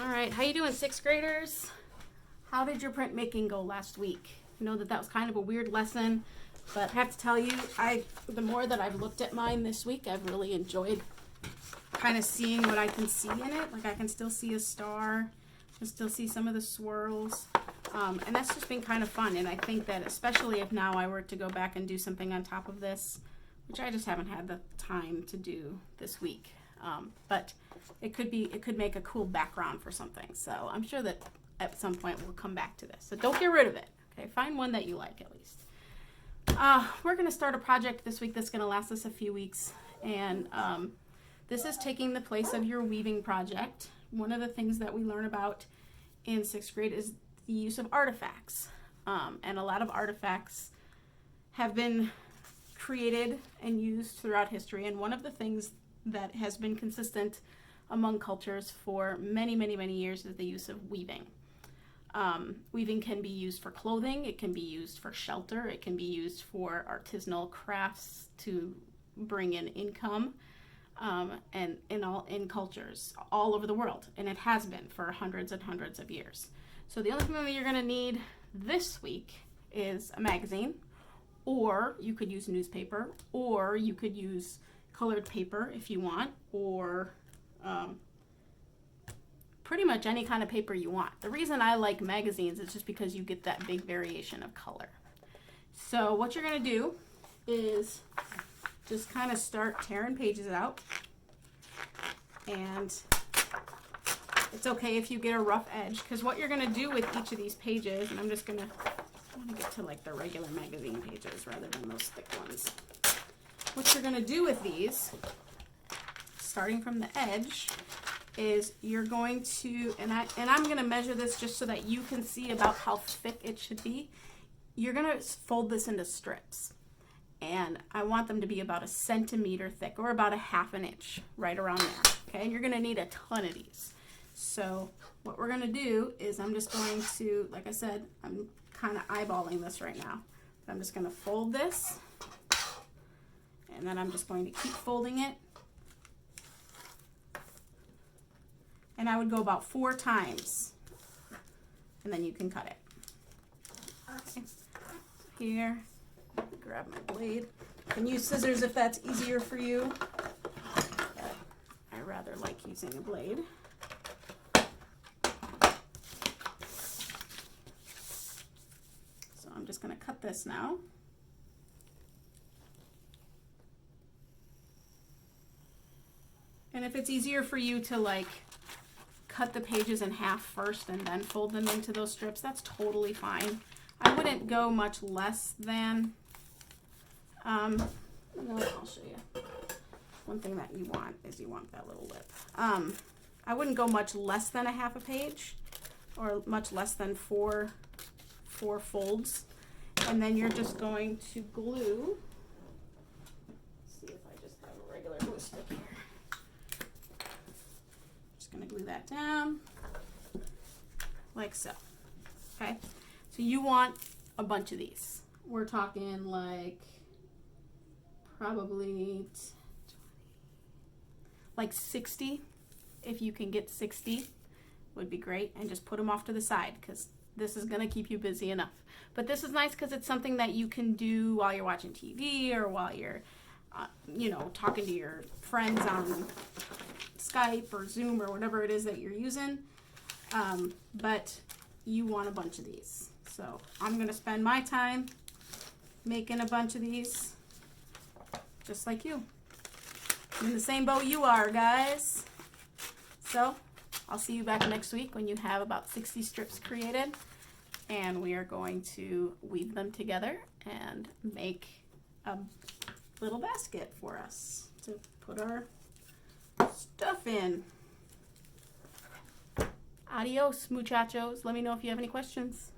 All right, how you doing, sixth graders? How did your printmaking go last week? I know that was kind of a weird lesson, but I have to tell you, the more that I've looked at mine this week, I've really enjoyed kind of seeing what I can see in it. Like I can still see a star, I can still see some of the swirls, and that's just been kind of fun. And I think that especially if now I were to go back and do something on top of this, which I just haven't had the time to do this week, but it could make a cool background for something. So I'm sure that at some point we'll come back to this. So don't get rid of it. Okay, find one that you like at least. We're going to start a project this week that's going to last us a few weeks, and this is taking the place of your weaving project. One of the things that we learn about in sixth grade is the use of artifacts, and a lot of artifacts have been created and used throughout history, and one of the things that has been consistent among cultures for many, many, many years is the use of weaving. Weaving can be used for clothing, it can be used for shelter, it can be used for artisanal crafts to bring in income, and in cultures all over the world, and it has been for hundreds and hundreds of years. So the only thing that you're going to need this week is a magazine, or you could use newspaper, or you could use colored paper if you want, or pretty much any kind of paper you want. The reason I like magazines is just because you get that big variation of color. So what you're going to do is just kind of start tearing pages out, and it's okay if you get a rough edge, because what you're going to do with each of these pages, and I want to get to like the regular magazine pages rather than those thick ones. What you're going to do with these, starting from the edge, is you're going to, and I'm going to measure this just so that you can see about how thick it should be. You're going to fold this into strips, and I want them to be about 1 centimeter thick, or about 1/2 inch, right around there. Okay, and you're going to need a ton of these. So what we're going to do is I'm just going to, like I said, I'm kind of eyeballing this right now. I'm just going to fold this, and then I'm just going to keep folding it. And I would go about 4 times, and then you can cut it. Okay. Here, grab my blade. You can use scissors if that's easier for you, but I rather like using a blade. So I'm just going to cut this now. And if it's easier for you to like cut the pages in half first and then fold them into those strips, that's totally fine. I wouldn't go much less than, no, I'll show you. One thing that you want is you want that little lip. I wouldn't go much less than 1/2 page, or much less than four folds. And then you're just going to glue. Let's see if I just have a regular glue stick here. Going to glue that down like so. Okay, so you want a bunch of these. We're talking like probably like 60. If you can get 60 would be great, and just put them off to the side, because this is going to keep you busy enough. But this is nice because it's something that you can do while you're watching TV, or while you're talking to your friends on Skype or Zoom or whatever it is that you're using, but you want a bunch of these. So I'm going to spend my time making a bunch of these, just like you. I'm in the same boat you are, guys. So I'll see you back next week when you have about 60 strips created, and we are going to weave them together and make a little basket for us to put our stuff in. Adios, muchachos. Let me know if you have any questions.